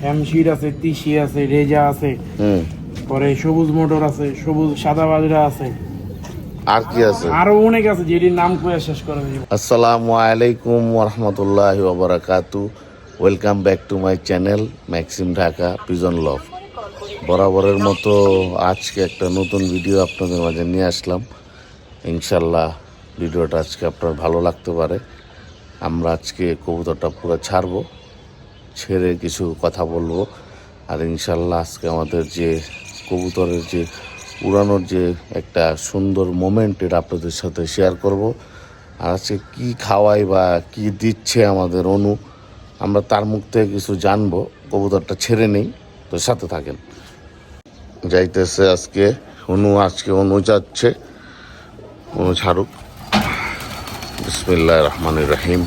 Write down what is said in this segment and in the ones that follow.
হ্যামশির আছে, তিসি আছে, রেজা আছে, পরে সবুজ মোটর আছে, সবুজ সাদা বাজরা আছে, আর কি আছে? আরো অনেক আছে যেটির নাম কয়ে শেষ করা যাবে। আসসালামু আলাইকুম ওরহমতুল্লাহি ওয়াবারাকাতু। Welcome back to my channel Maxim Dhaka pigeon love. বরাবরের মতো আজকে একটা নতুন ভিডিও আপনাদের মাঝে নিয়ে আসলাম। ইনশাল্লাহ ভিডিওটা আজকে আপনার ভালো লাগতে পারে। আমরা আজকে কবুতরটা পুরো ছাড়বো, ছেড়ে কিছু কথা বলবো। আর ইনশাল্লাহ আজকে আমাদের যে কবুতরের যে উড়ানোর যে একটা সুন্দর মোমেন্ট, এটা আপনাদের সাথে শেয়ার করব। আর আজকে কী খাওয়াই বা কি দিচ্ছে আমাদের অনু, আমরা তার মুখ থেকে কিছু জানবো। কবুতরটা ছেড়ে নেই, তো সাথে থাকেন। যাইতেছে আজকে অনু যাচ্ছে, অনু ছাড়ুক। বিসমিল্লাহির রহমানির রহিম।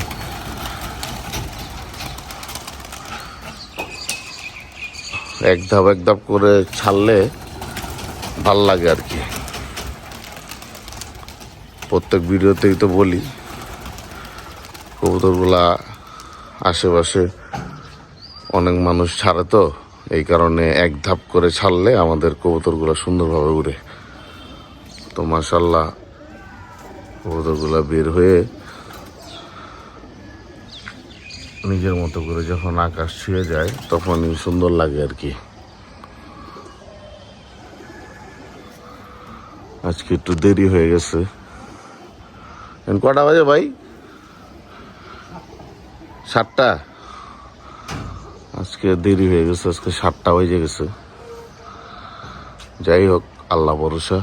এক ধাপ করে ছাড়লে ভাল লাগে আর কি। প্রত্যেক ভিডিওতেই তো বলি, কবুতরগুলা আশেপাশে অনেক মানুষ ছাড়ে, তো এই কারণে এক ধাপ করে ছাড়লে আমাদের কবুতরগুলা সুন্দরভাবে উড়ে। তো মাশাআল্লাহ কবুতরগুলা বের হয়ে নিজের মতো করে যখন আকাশ ছুঁয়ে যায় তখনই সুন্দর লাগে আর কি। আজকে একটু দেরি হয়ে গেছে। কটা বাজে ভাই? 7টা। আজকে দেরি হয়ে গেছে, আজকে 7টা বেজে গেছে। যাই হোক, আল্লাহ ভরসা।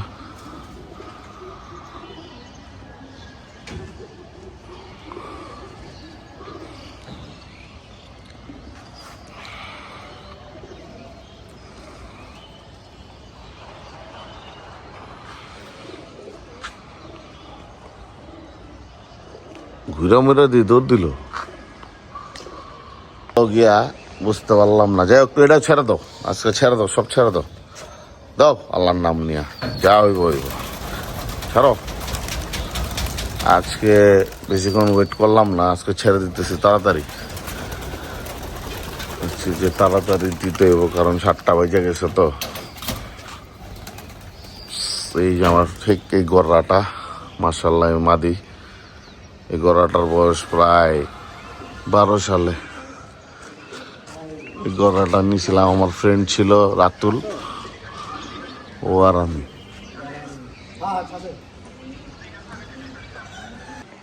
ঘুরা মুরা দিয়ে দৌড় দিল গিয়া, বুঝতে পারলাম না। যাই হোক, এটা ছেড়ে দাও, আজকে ছেড়ে দাও, সব ছেড়ে দাও, দাও আল্লাহর নাম নিয়া যা হইব হইব, ছাড়ো। আজকে বেশিক্ষণ ওয়েট করলাম না, আজকে ছেড়ে দিতেছি তাড়াতাড়ি। যে তাড়াতাড়ি দিতে হইব, কারণ 7টা বেজে গেছে। তো এই যে আমার ঠিক এই গররাটা, মাশাআল্লাহ মাদি। এই গররাটার বয়স প্রায় 12 সালে। এই গররাটা নিয়েছিলাম, আমার ফ্রেন্ড ছিল রাতুল, ও আর আমি।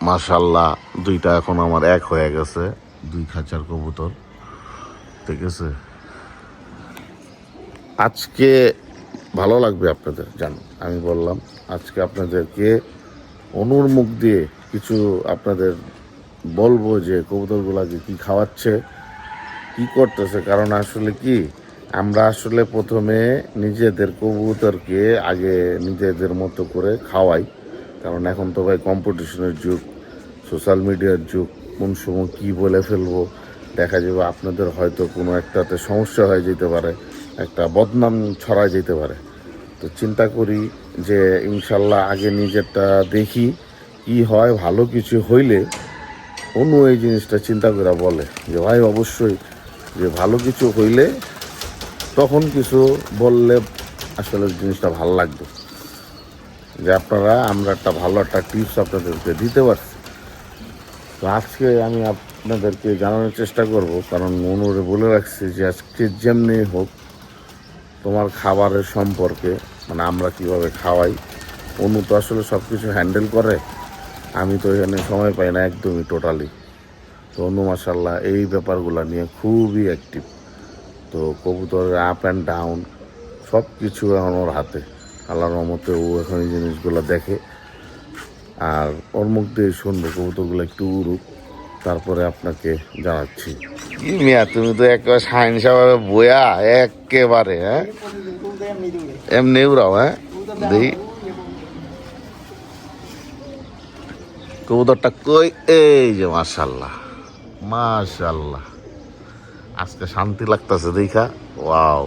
মাশাআল্লাহ দুইটা এখন আমার এক হয়ে গেছে, 2 খাঁচার কবুতর। ঠিক আছে, আজকে ভালো লাগবে আপনাদের, জানো। আমি বললাম আজকে আপনাদেরকে অনুর মুখ দিয়ে কিছু আপনাদের বলবো যে কবুতরগুলাকে কি খাওয়াচ্ছে, কি করতেছে। কারণ আসলে কি, আমরা আসলে প্রথমে নিজেদের কবুতরকে আগে নিজেদের মতো করে খাওয়াই। কারণ এখন তো ভাই কম্পিটিশনের যুগ, সোশ্যাল মিডিয়ার যুগ। কোন সময় কী বলে ফেলবো দেখা যাবে, আপনাদের হয়তো কোনো একটাতে সমস্যা হয়ে যেতে পারে, একটা বদনাম ছড়ায় যেতে পারে। তো চিন্তা করি যে ইনশাল্লাহ আগে নিজেরটা দেখি, কি হয়। ভালো কিছু হইলে অন্য এই জিনিসটা চিন্তা করে বলে যে ভাই অবশ্যই, যে ভালো কিছু হইলে তখন কিছু বললে আসলে জিনিসটা ভালো লাগবে। যে আমরা একটা ভালো একটা টিপস আপনাদেরকে দিতে পারছি। তো আজকে আমি আপনাদেরকে জানানোর চেষ্টা করব, কারণ অনুরে বলে রাখছি যে আজকে যেমনি হোক তোমার খাবারের সম্পর্কে, মানে আমরা কিভাবে খাওয়াই। অনু তো আসলে সব কিছু হ্যান্ডেল করে, আমি তো এখানে সময় পাই না একদমই, টোটালি। তো অনু মাশাআল্লাহ এই ব্যাপারগুলো নিয়ে খুবই অ্যাক্টিভ। তো কবুতরের আপ অ্যান্ড ডাউন সব কিছু এখন ওর হাতে। আল্লাহর রহমতে ও এখন এই জিনিসগুলো দেখে। আর ওর মুখ দিয়ে শুনবো, কবুতরগুলো একটু উড়ুক, তারপরে আপনাকে জানাচ্ছি। কি মিয়া, তুমি তো একেবারে সাইন্সভাবে বইয়া একেবারে, হ্যাঁ এমনি উড়াও, হ্যাঁ দেখি কবুতরটা কই। এই যে মাশাআল্লাহ মাশাআল্লাহ, আজকে শান্তি লাগতেছে দেখা। ওয়াও,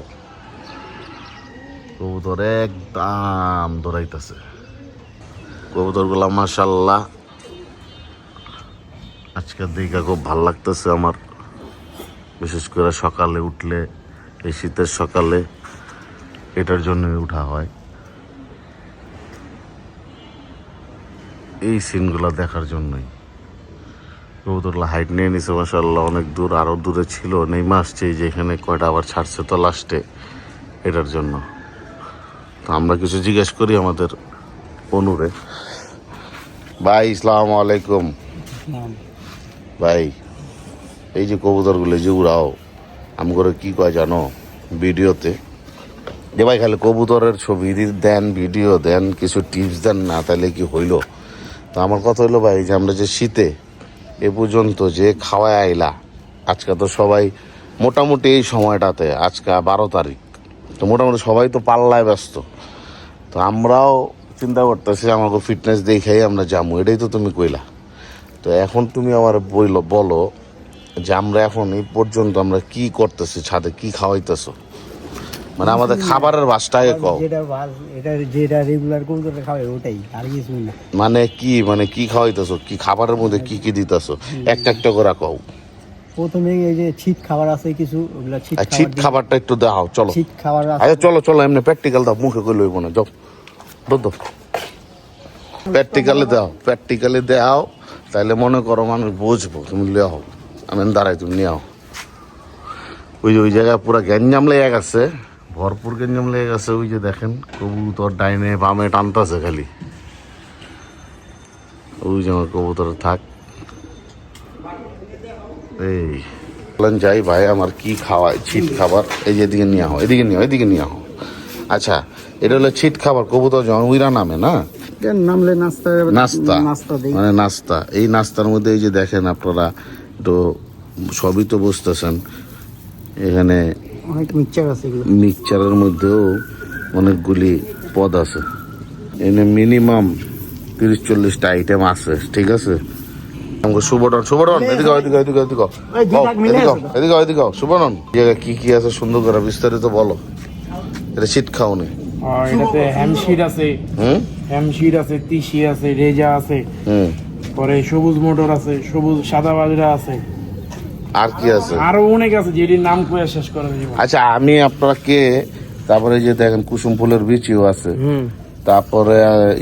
কবুতর একদম দৌড়াইতেছে। কবুতরগুলা মাশাআল্লাহ আজকে দেখা খুব ভাল লাগতেছে আমার। বিশেষ করে সকালে উঠলে, এই শীতের সকালে এটার জন্যই উঠা হয়, এই সিনগুলো দেখার জন্যই। কবুতরগুলো হাইট নিয়ে নিছে মাশাআল্লাহ, অনেক দূর, আরও দূরে ছিল। নেমে আসছে এই যে এখানে কয়টা আবার ছাড়ছে তো লাস্টে, এটার জন্য। তো আমরা কিছু জিজ্ঞেস করি আমাদের অনুরে। ভাই আসসালামু আলাইকুম। ভাই, এই যে কবুতরগুলো যে উড়াও, আমি করে কি কয় জানো ভিডিওতে, যে ভাই খালি কবুতরের ছবি দেন, ভিডিও দেন, কিছু টিপস দেন না, তাহলে কি হইল? তো আমার কথা হইলো ভাই, যে আমরা যে শীতে এ পর্যন্ত যে খাওয়ায় আইলা, আজকে তো সবাই মোটামুটি এই সময়টাতে, আজকে 12 তারিখ, তো মোটামুটি সবাই তো পাল্লায় ব্যস্ত। তো আমরাও চিন্তা করতেছি আমাকে ফিটনেস দেখেই আমরা যাবো, এটাই তো তুমি কইলা। তো এখন তুমি আমার বলো যে আমরা এখন এই পর্যন্ত আমরা কি করতেছি, ছাদে কি খাওয়াইতেছো, মানে আমাদের খাবারের বাসটাকে কও। যেটা রেগুলার কবুতর খাওয়াই ওটাই, আর কিছু না। মানে কি খাওয়াইতেছো, কি খাবারের মধ্যে কি কি দিতেছো, একটা একটা করে কও। প্রথমে এই যে শীত খাবার আছে কিছু, ওগুলা শীত খাবারটা একটু দাও, চলো শীত খাবার আছে। আচ্ছা চলো এমনি প্র্যাকটিক্যাল দাও, মুখে কই লইব না, যাও দো প্র্যাকটিক্যালি দাও, তাইলে মনে করো মানুষ বুঝবো। তুমি লিয়ে হও, আমি দাঁড়াই, তুমি নিয়ে আও। ওই জায়গায় পুরো গ্যাঞ্জাম লেগে গেছে, ভরপুর গ্যাঞ্জাম লেগে গেছে। ওই যে দেখেন কবুতর ডাইনে বামে টানতেছে খালি, ওই যে আমার কবুতর থাক। এই বলেন যাই ভাই, আমার কি খাওয়ায় শীত খাবার, এই যে এদিকে নিয়ে হও, এদিকে নিয়ে হও। আচ্ছা, এটা হলো শীত খাবার, কবুতর যখন উইরা নামে না, নামলে নাস্তা মানে নাস্তা। এই নাস্তার মধ্যে এই যে দেখেন আপনারা, তো সবই তো বুঝতেছেন, এখানে অনেক মিক্সচার আছে। মিক্সচারের মধ্যেও অনেকগুলি পদ আছে, এখানে মিনিমাম 30-40টা আইটেম আছে, ঠিক আছে। সুবর্ণ এদিকে সুবর্ণ, কি কি আছে সুন্দর করে বিস্তারিত বলো। এটা শীত খাওনি? এটাতে হ্যামশিট আছে, হ্যামশিট আছে, তিসি আছে, রেজা আছে, পরে সবুজ মোটর আছে, সবুজ সাদা বাজরা আছে, আর কি আছে? আরো অনেক আছে, যেটির নাম কয়ে শেষ করে দিব। আচ্ছা, আমি আপনাকে, তারপরে যে দেখেন কুসুম ফুলের বিচিও আছে, তারপরে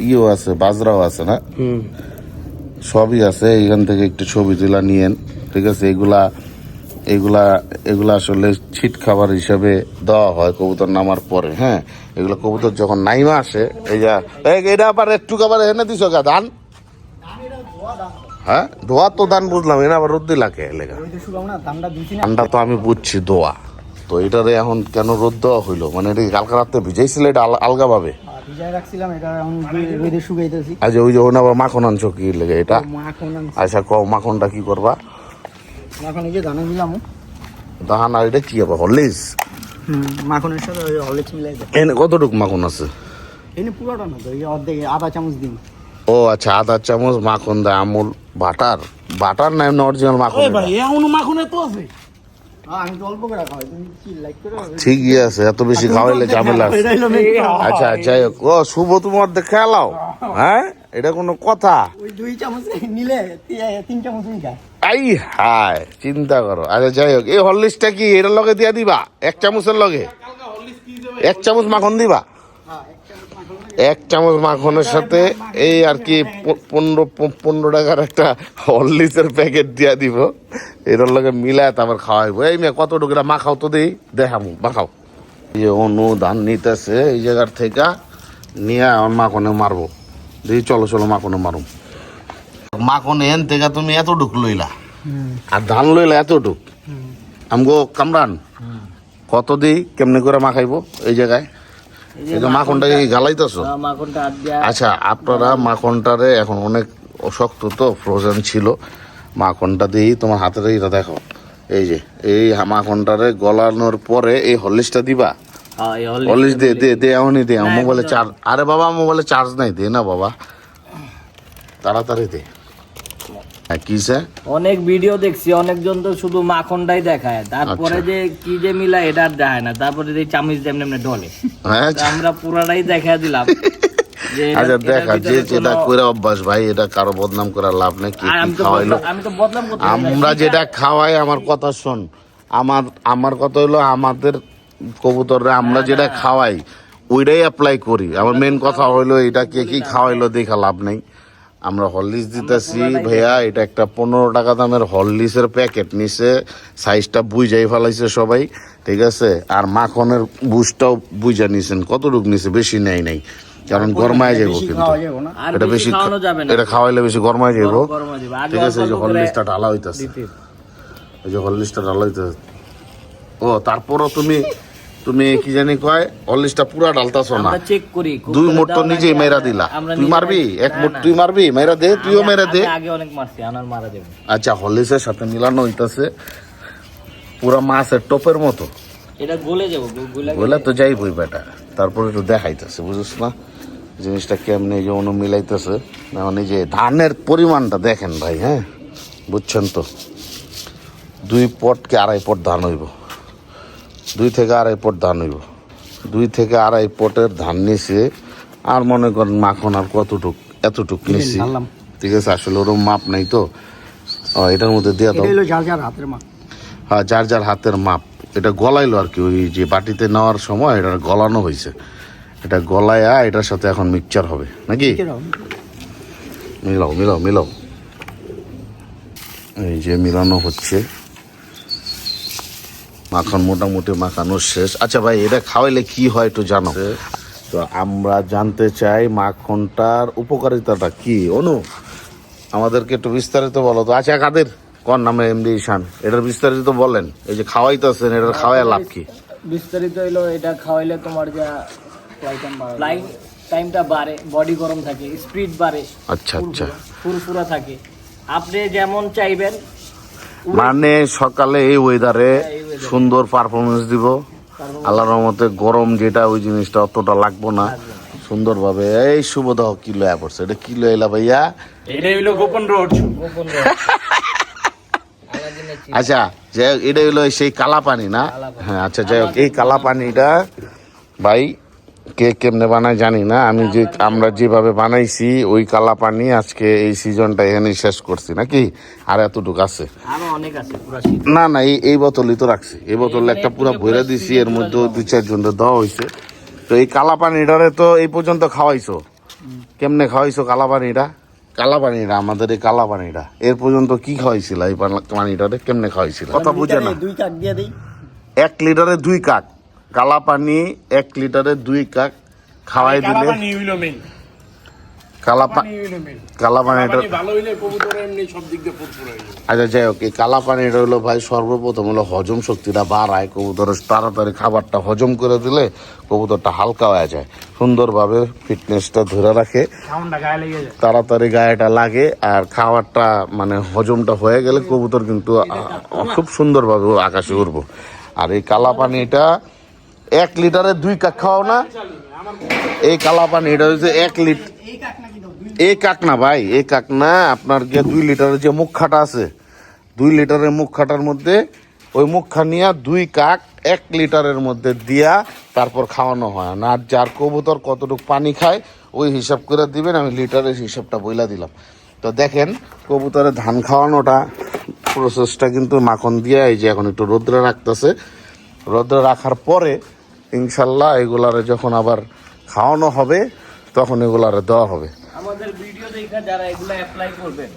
ইও আছে, বাজরাও আছে না, সবই আছে। এখান থেকে একটু ছবি তুলা নিয়েন, ঠিক আছে। এগুলা আসলে শীত খাবার হিসাবে দেওয়া হয় কবুতর নামার পরে। হ্যাঁ, এগুলো কবুতর যখন নাইমা আসে, এই যা এটা আবার একটু খাবার এনে দিছ গা ধান, হ্যাঁ ধোয়া তো ধান বুঝলাম, এনে আবার রোদ দিলাকে লেগা, ধানটা তো আমি বুঝছি দোয়া। তো এটারে এখন কেন রোদ দেওয়া হইলো, মানে এটা কালকে রাত্রে ভিজাইছিল, এটা আলগা ভাবে আচ্ছা। ওই যে ওখানে আবার মাখন আনছো কি লেগে এটা? আচ্ছা কও, মাখনটা কি করবা? ধান আর এটা কি আবার হরলিক্স? মাখনের সাথে হরলিক্স মিলাই দাও। এনে কতটুকু মাখন আছে? এনে পুরোটা না তো, অর্ধেক আধা চামচ দিন। ও আচ্ছা, আধা চামচ মাখন দেয়। আমুল বাটার না এমনি অরিজিনাল মাখন? মাখনে তো আছে, আমি তো অল্প করে খাওয়াই, তুমি কি লাইক করো? ঠিকই আছে, এত বেশি খাওয়াইলে ঝামেলা আছে। আচ্ছা যাই হোক, ও শুভ তোমার খেলাও, হ্যাঁ এটা কোনো কথা? ওই 2 চামচ নিলে 3 চামচ খায়। আই হায়, চিন্তা করো। আচ্ছা যাই হোক, এই হরলিক্সটা কি এটার লগে দিয়া দিবা? 1 চামচের লগে 1 চামচ মাখন দিবা? 1 চামচ মাখনের সাথে এই আর কি 15 টাকার একটা হরলিক্সের প্যাকেট দিয়া দিব, এটার লগে মিলায় তারপর খাওয়াইবো। এই মেয়ে কতটুকু এটা মাখাও তো, দেই দেখামু, মাখাও। এই অনুদান নিতেছে এই জায়গার থেকে, নিয়ে আমার মাখনে মারবো। দেখি চলো মাখনে মারুম। মাখনে এন থেকে তুমি এতটুক লইলা, আর ধান লইলা এতটুক। আমগো কামরান কত দিই, কেমনে করে মাখাইবো এই জায়গায়? মাখনটা গালাইতেছো? আচ্ছা, আপনারা মাখনটারে এখন অনেক শক্ত তো, ফ্রোজেন ছিল, মাখনটা দিই তোমার হাতের, এটা দেখো, এই যে এই মাখনটারে গলানোর পরে এই হরলিক্সটা দিবা। হরলিক্স দে এমনই দে। মোবাইলে চার্জ, আরে বাবা মোবাইলে চার্জ নাই, দে না বাবা, তাড়াতাড়ি দে। কিসে অনেক ভিডিও দেখছি, অনেকজন তো শুধু মাখনটাই দেখায়, তারপরে যে কি যে মিলা এটা আর দেখায় না, তারপরে যে চামিচ যেমনি এমনি ঢলে, আমরা পুরাটাই দেখা দিলাম। আচ্ছা দেখা, যে যেটা করে অভ্যাস ভাই, এটা কারো বদনাম করার লাভ নেই। কি খাওয়াইলো, আমি তো বদনাম করতে, আমরা যেটা খাওয়াই, আমার কথা শোন, আমার কথা হলো আমাদের কবুতররা আমরা যেটা খাওয়াই ওইটাই অ্যাপ্লাই করি। আমার মেন কথা হইলো এটা কে কি খাওয়াইলো দেখা লাভ নেই। আমরা হরলিক্স দিতেছি ভাইয়া, এটা একটা 15 টাকা দামের হরলিক্সের প্যাকেট নিছে, সাইজটা বুঝাই ফেলাইছে সবাই, ঠিক আছে। আর মাখনের বুঝটাও বুঝা নিছেন, কতটুকু নিছে, বেশি নেই নাই, কারণ গরমায় যাবো কিন্তু এটা বেশি, এটা খাওয়াইলে বেশি গরমায় যাবো, ঠিক আছে। এই যে হরলিক্সটা ঢালা হইতাছে, এই যে হরলিক্সটা ঢালা হইতাছে। ও তারপরও তুমি কি জানি কয় হরলিক্সটা পুরা ঢালতাছো না, চেক করি 2 মোট তো নিজেই মেরা দিলা। তুই মারবি 1 মোট, তুই মারবি মেরা দে, তুইও মেরা দে। আগে অনেক মারছি, আনার মারা দেব। আচ্ছা, হরলিক্সের সাথে মিলানো হইতাছে পুরা মাছের টপের মতো, এটা গলে যাবো, বলে তো যাই বই বেটা। তারপরে একটু দেখাইতেছে, বুঝছিস না জিনিসটা কেমনে, যে অনু মিলাইতেছে। মানে যে ধানের পরিমাণটা দেখেন ভাই, হ্যাঁ বুঝছেন তো, 2 পট কি 2.5 পট ধান হইব, 2 থেকে 2.5 পট ধান হইব, 2 থেকে 2.5 পটের ধান নিছে। আর মনে করেন মাখন আর কতটুক, এতটুক নিছি, ঠিক আছে। আসলে ওরকম মাপ নাই তো, এটার মধ্যে দেওয়া তো হ্যাঁ যার যার হাতের মাপ। এটা গলাইলো আর কি, ওই যে বাটিতে নেওয়ার সময় এটা গলানো হয়েছে, এটা গলায়া এটার সাথে এখন মিক্সচার হবে নাকি। মিলাও মিলাও মিলাও, এই যে মিলানো হচ্ছে, মাখন মোটামুটি মাখানো শেষ। আচ্ছা ভাই, এটা খাওয়াইলে কি হয় একটু জানো তো? আমরা জানতে চাই মাখনটার উপকারিতাটা কি। অনু আমাদেরকে একটু বিস্তারিত বলো তো। আচ্ছা কাদের কোন নামে এমডি ঈশান, এটার বিস্তারিত বলেন। এই যে খাওয়াইতেছেন, এটার খাওয়ায় লাভ কি? বিস্তারিত হইলো, এটা খাওয়াইলে তোমার যা ফ্লাইং টাইমটা বাড়ে, বডি গরম থাকে, স্পিড বাড়ে, আচ্ছা আচ্ছা, ফুরফুরা থাকে, আপনি যেমন চাইবেন। মানে সকালে এই ওয়েদারে সুন্দর পারফরমেন্স দিব, আল্লাহর রহমতে। গরম যেটা ওই জিনিসটা অতটা লাগবো না, সুন্দরভাবে। এই শুভদাহ কিলো পড়ছে, এটা কিলো এলা ভাইয়া, এটা হইলো গোপন রহস্য। আচ্ছা যাই হোক, এটা হইলো সেই কালা পানি না? হ্যাঁ আচ্ছা যাই হোক, এই কালা পানিটা ভাই কে কেমনে বানায় জানি না, আমরা যেভাবে বানাইছি ওই কালা পানি আজকে এই সিজনটা এখানে শেষ করছি নাকি। আর এতটুকু আছে না? না, এই বোতলই তো রাখছি, এই বোতলে একটা পুরো ভরে দিছি, এর মধ্যে 2-4 জন দেওয়া হয়েছে। তো এই কালা পানিটারে তো এই পর্যন্ত খাওয়াইছো, কেমনে খাওয়াইছো কালা পানিটা? কালা পানিটা, আমাদের এই কালা পানিটা এর পর্যন্ত কি খাওয়াইছিল? এই পানিটারে কেমনে খাওয়াইছিল কথা বুঝে না। 2 কাক দিয়ে দেই, 1 লিটারে 2 কাক কালা পানি, 1 লিটারে 2 কাক খাওয়াই দিলে কালা পানিটা ভালো হইলে কবুতর এমনি সব দিক দিয়ে ফুরফুর হয়ে যায়। আচ্ছা যাই হোক, এই কালা পানিটা হলো ভাই সর্বপ্রথম হলো হজম শক্তিটা বাড়ায়, কবুতরের তাড়াতাড়ি খাবারটা হজম করে দিলে কবুতরটা হালকা হয়ে যায়, সুন্দরভাবে ফিটনেসটা ধরে রাখে, তাড়াতাড়ি গায়েটা লাগে। আর খাবারটা মানে হজমটা হয়ে গেলে কবুতর কিন্তু খুব সুন্দরভাবে আকাশে উড়বো। আর এই কালা পানিটা 1 লিটারে 2 কাক খাওয়াও না? এই কালা পানি এটা হচ্ছে 1 লিটার, এই কাক না ভাই, এই কাক না, আপনার যে 2 লিটারের যে মুখখাটা আছে, 2 লিটারের মুখখাটার মধ্যে ওই মুখখা নিয়ে 2 কাক 1 লিটারের মধ্যে দিয়া তারপর খাওয়ানো হয় না। আর যার কবুতর কতটুকু পানি খায় ওই হিসাব করে দিবেন, আমি লিটারের হিসাবটা বইলা দিলাম। তো দেখেন কবুতরের ধান খাওয়ানোটা প্রসেসটা কিন্তু মাখন দিয়ে, এই যে এখন একটু রোদ্রে রাখতেছে, রোদ্রে রাখার পরে ইনশাল্লাহ এগুলারে যখন আবার খাওয়ানো হবে তখন এগুলারে দেওয়া হবে। আমাদের ভিডিও দেখে যারা এগুলা অ্যাপ্লাই করবেন,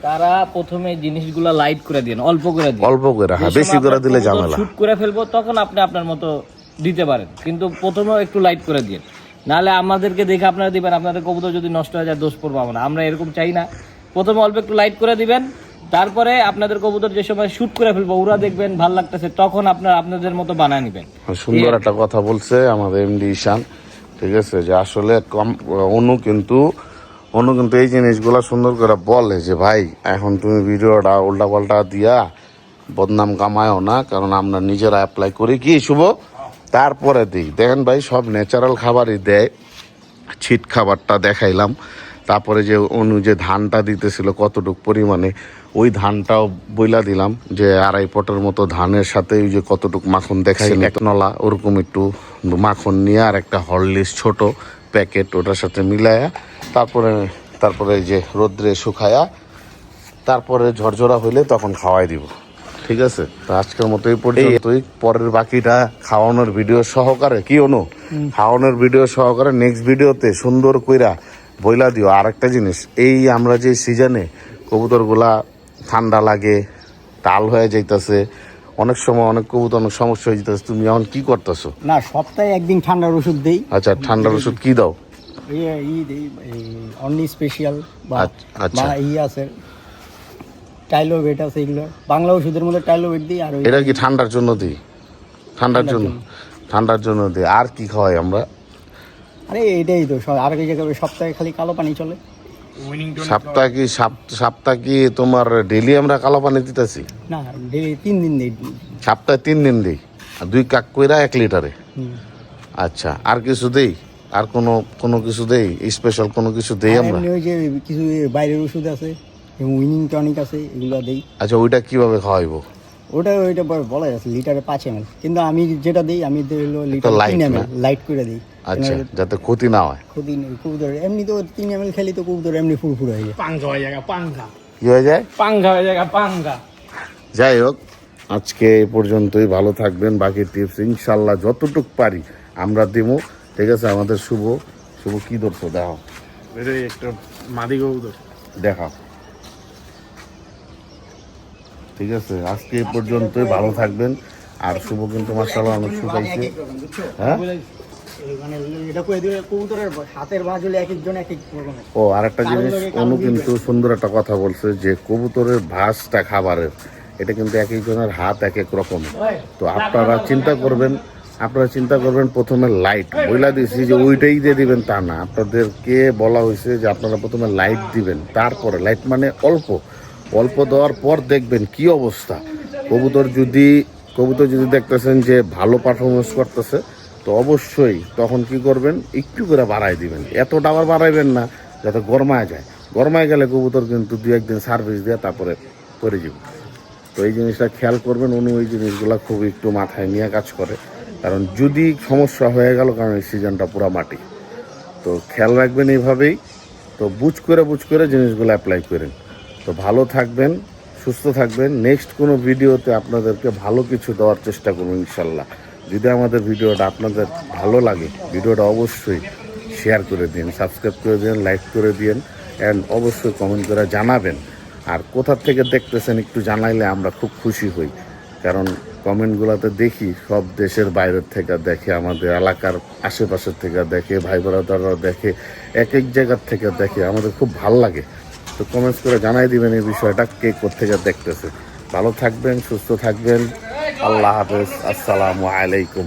তারা প্রথমে জিনিসগুলা লাইট করে দিন, অল্প করে দিন, অল্প করে, হ্যাঁ বেশি করে দিলে ঝামেলা। শুট করে ফেলবো তখন আপনি আপনার মতো দিতে পারেন, কিন্তু প্রথমে একটু লাইট করে দিন, নাহলে আমাদেরকে দেখে আপনারা দিবেন, আপনাদের কবুতর যদি নষ্ট হয়ে যায় দোষ পড়বো আমরা এরকম চাই না। প্রথমে অল্প একটু লাইট করে দিবেন, তারপরে আপনাদের কবুতর যে সময় শুট করে ফেলবো ওরা দেখবেন ভাল লাগতেছে, তখন আপনাদের মতো বানায় নিবেন। সুন্দর একটা কথা বলছে আমাদের এমডি ঈশান, ঠিক আছে, যে আসলে অনু কিন্তু এই জিনিসগুলো সুন্দর করে বলে যে ভাই এখন তুমি ভিডিওটা উল্টা পাল্টা দিয়া বদনাম কামায়ও না, কারণ আমরা নিজেরা অ্যাপ্লাই করি কি শুভ, তারপরে দিই। দেখেন ভাই সব ন্যাচারাল খাবারই দেয়, ছিট খাবারটা দেখাইলাম, তারপরে যে অনু যে ধানটা দিতেছিল কতটুকু পরিমাণে ওই ধানটাও বইলা দিলাম, যে 2.5 পটের মতো ধানের সাথে ওই যে কতটুকু মাখন দেখাইল, এক নলা ওরকম একটু মাখন নিয়ে আর একটা হরলিক্স ছোট প্যাকেট ওটার সাথে মিলায়া তারপরে যে রোদ্রে শুকায়া তারপরে ঝরঝরা হইলে তখন খাওয়াই দিব। ঠিক আছে, তো আজকের মতো এই পর্যন্তই। পরের বাকিটা খাওয়ানোর ভিডিও সহকারে কি অনু খাওয়ানোর ভিডিও সহকারে নেক্সট ভিডিওতে সুন্দর কইরা বইলা দিও। আর একটা জিনিস, এই আমরা যে সিজনে কবুতরগুলা ঠান্ডা লাগে, টাল হয়ে যাইতেছে, অনেক সময় অনেক কবুতর অনেক সমস্যা হয়ে যেতেছে, তুমি এখন কি করতেছো? না, সপ্তাহে একদিন ঠান্ডার ওষুধ দেই। আচ্ছা, ঠান্ডার ওষুধ কি দাও? ই দেই অনলি স্পেশাল বা আচ্ছা। বা ই আছে, টাইলোভেট আছে, এগুলো বাংলা ওষুধের মধ্যে টাইলোভেট দিই। আর এটা কি ঠান্ডার জন্য দিই? ঠান্ডার জন্য দিই। আর কি খাওয়াই আমরা? আরে এটাই তো আর কি জায়গায় সপ্তাহে খালি কালো পানি চলে। সপ্তাহ কি তোমার ডেলি আমরা কালো পানি দিতেছি? না, 3 দিন দিই। সপ্তাহে 3 দিন দিই, আর 2 কাক কইরা 1 লিটারে। আচ্ছা, আর কিছু দেই? আর কোনো কিছু দেই স্পেশাল কোনো কিছু দেই আমরা? ওই যে কিছু বাইরের ওষুধ আছে, উইনিং টনিক আছে, এগুলো দেই। আচ্ছা, ওইটা কিভাবে খাওয়াইবো? ওইটা বলা যাচ্ছে লিটারে 5 ml, কিন্তু আমি যেটা দিই আমি হলো লিটার 3 ml লাইট করে দিই। আচ্ছা, যাতে ক্ষতি না হয়। ক্ষতি নেই কবুতর, এমনি তো 3 ml খেলি তো কবুতর এমনি ফুরফুর হয়ে যায়। পাঙ্গা হয়ে যায়, পাঙ্গা কি হয়ে যায়? পাঙ্গা হয়ে যায়, পাঙ্গা। যাই হোক, আজকে এই পর্যন্তই। ভালো থাকবেন। বাকি টিপস ইনশাল্লাহ যতটুক পারি আমরা দিব। ঠিক আছে, আমাদের শুভ কি ধরছো দেখাও, একটা মাদি কবুতর দেখাও। ঠিক আছে, আজকে এই পর্যন্তই। ভালো থাকবেন। আর শুভ কিন্তু মাশাআল্লাহ অনেক শুকাইছে। হ্যাঁ, মানে এটা কই দিলে কবুতরের হাতের ভাঁজ হলে এক একজন এক এক রকমের। ও আরেকটা জিনিস, অনু কিন্তু সুন্দর একটা কথা বলছে যে কবুতরের ভাঁজটা খাবারের, এটা কিন্তু এক একজনের হাত এক এক রকম। তো আপনারা চিন্তা করবেন প্রথমে লাইট বইলা দিয়েছি যে ওইটাই দিয়ে দিবেন তা না, আপনাদেরকে বলা হয়েছে যে আপনারা প্রথমে লাইট দিবেন, তারপরে লাইট মানে অল্প দেওয়ার পর দেখবেন কি অবস্থা। কবুতর যদি দেখতেছেন যে ভালো পারফরমেন্স করতেছে, তো অবশ্যই তখন কি করবেন, একটু করে বাড়াই দিবেন। এতটা আবার বাড়াইবেন না যাতে গরমায় যায়। গরমায় গেলে কবুতর কিন্তু 2-1 দিন সার্ভিস দিয়ে তারপরে পরে যাবে। তো এই জিনিসটা খেয়াল করবেন। এই জিনিসগুলো খুব একটু মাথায় নিয়ে কাজ করে, কারণ যদি সমস্যা হয়ে গেল, কারণ এই সিজনটা পুরো মাটি। তো খেয়াল রাখবেন এইভাবেই। তো বুঝ করে জিনিসগুলো অ্যাপ্লাই করেন। তো ভালো থাকবেন, সুস্থ থাকবেন। নেক্সট কোনো ভিডিওতে আপনাদেরকে ভালো কিছু দেওয়ার চেষ্টা করব ইনশাল্লাহ। যদি আমাদের ভিডিওটা আপনাদের ভালো লাগে, ভিডিওটা অবশ্যই শেয়ার করে দিন, সাবস্ক্রাইব করে দিন, লাইক করে দিন, অ্যান্ড অবশ্যই কমেন্ট করে জানাবেন। আর কোথা থেকে দেখতেছেন একটু জানাইলে আমরা খুব খুশি হই, কারণ কমেন্টগুলোতে দেখি সব দেশের বাইরের থেকে দেখে, আমাদের এলাকার আশেপাশের থেকে দেখে, ভাই বোনেরা দেখে, এক জায়গার থেকে দেখে, আমাদের খুব ভালো লাগে। তো কমেন্টস করে জানাই দিবেন এই বিষয়টা, কে কোথেকে দেখতেছে। ভালো থাকবেন, সুস্থ থাকবেন। আল্লাহ হাফেজ, আসসালামু আলাইকুম।